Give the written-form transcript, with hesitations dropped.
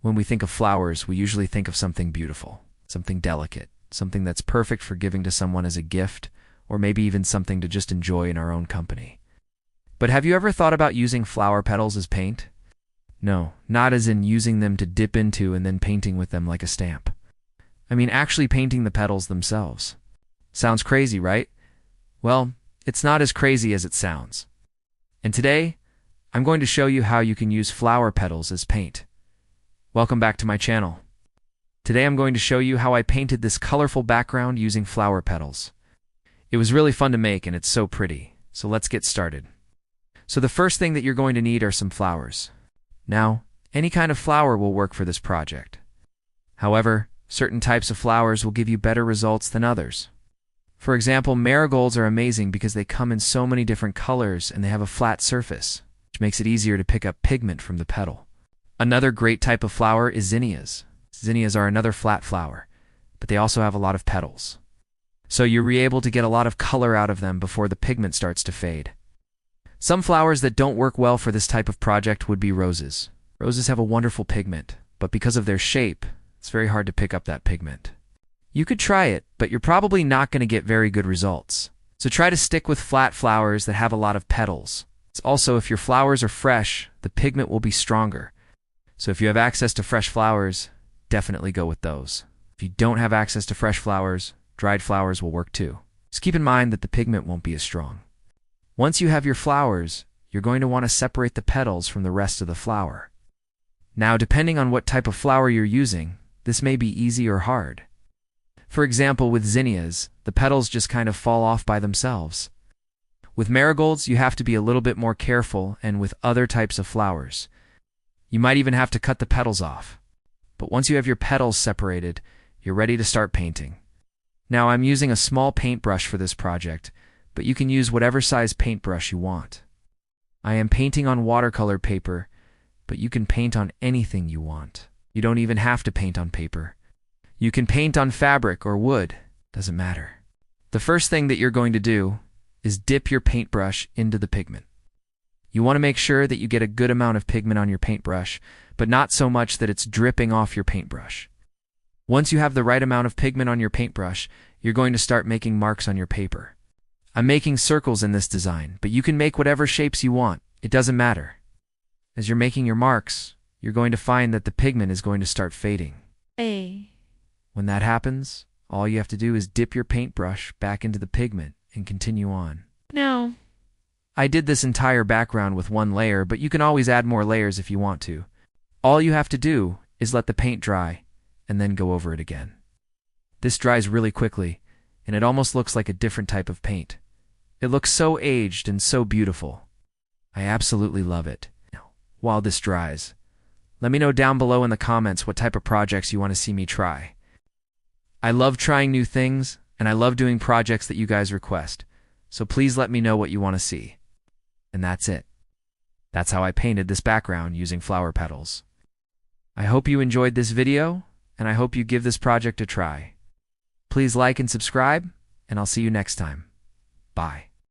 When we think of flowers, we usually think of something beautiful, something delicate, something that's perfect for giving to someone as a gift, or maybe even something to just enjoy in our own company. But have you ever thought about using flower petals as paint? No, not as in using them to dip into and then painting with them like a stamp. I mean actually painting the petals themselves. Sounds crazy, right? Well, it's not as crazy as it sounds. And today, I'm going to show you how you can use flower petals as paint. Welcome back to my channel. Today I'm going to show you how I painted this colorful background using flower petals. It was really fun to make and it's so pretty, so let's get started. So the first thing that you're going to need are some flowers. Now, any kind of flower will work for this project. However, certain types of flowers will give you better results than others. For example, marigolds are amazing because they come in so many different colors and they have a flat surface, which makes it easier to pick up pigment from the petal. Another great type of flower is zinnias. Zinnias are another flat flower, but they also have a lot of petals. So you're able to get a lot of color out of them before the pigment starts to fade. Some flowers that don't work well for this type of project would be roses. Roses have a wonderful pigment, but because of their shape, it's very hard to pick up that pigment. You could try it, but you're probably not going to get very good results. So try to stick with flat flowers that have a lot of petals. Also, if your flowers are fresh, the pigment will be stronger. So if you have access to fresh flowers, definitely go with those. If you don't have access to fresh flowers, dried flowers will work too. Just keep in mind that the pigment won't be as strong. Once you have your flowers, you're going to want to separate the petals from the rest of the flower. Now, depending on what type of flower you're using, this may be easy or hard. For example, with zinnias, the petals just kind of fall off by themselves. With marigolds, you have to be a little bit more careful, and with other types of flowers, you might even have to cut the petals off. But once you have your petals separated, you're ready to start painting. Now, I'm using a small paintbrush for this project, but you can use whatever size paintbrush you want. I am painting on watercolor paper, but you can paint on anything you want. You don't even have to paint on paper. You can paint on fabric or wood, doesn't matter. The first thing that you're going to do is dip your paintbrush into the pigment. You want to make sure that you get a good amount of pigment on your paintbrush, but not so much that it's dripping off your paintbrush. Once you have the right amount of pigment on your paintbrush, you're going to start making marks on your paper. I'm making circles in this design, but you can make whatever shapes you want. It doesn't matter. As you're making your marks, you're going to find that the pigment is going to start fading. When that happens, all you have to do is dip your paintbrush back into the pigment and continue on. No. I did this entire background with one layer, but you can always add more layers if you want to. All you have to do is let the paint dry and then go over it again. This dries really quickly, and it almost looks like a different type of paint. It looks so aged and so beautiful. I absolutely love it. Now, while this dries, let me know down below in the comments what type of projects you want to see me try. I love trying new things, and I love doing projects that you guys request, so please let me know what you want to see. And that's it. That's how I painted this background using flower petals. I hope you enjoyed this video, and I hope you give this project a try. Please like and subscribe, and I'll see you next time. Bye.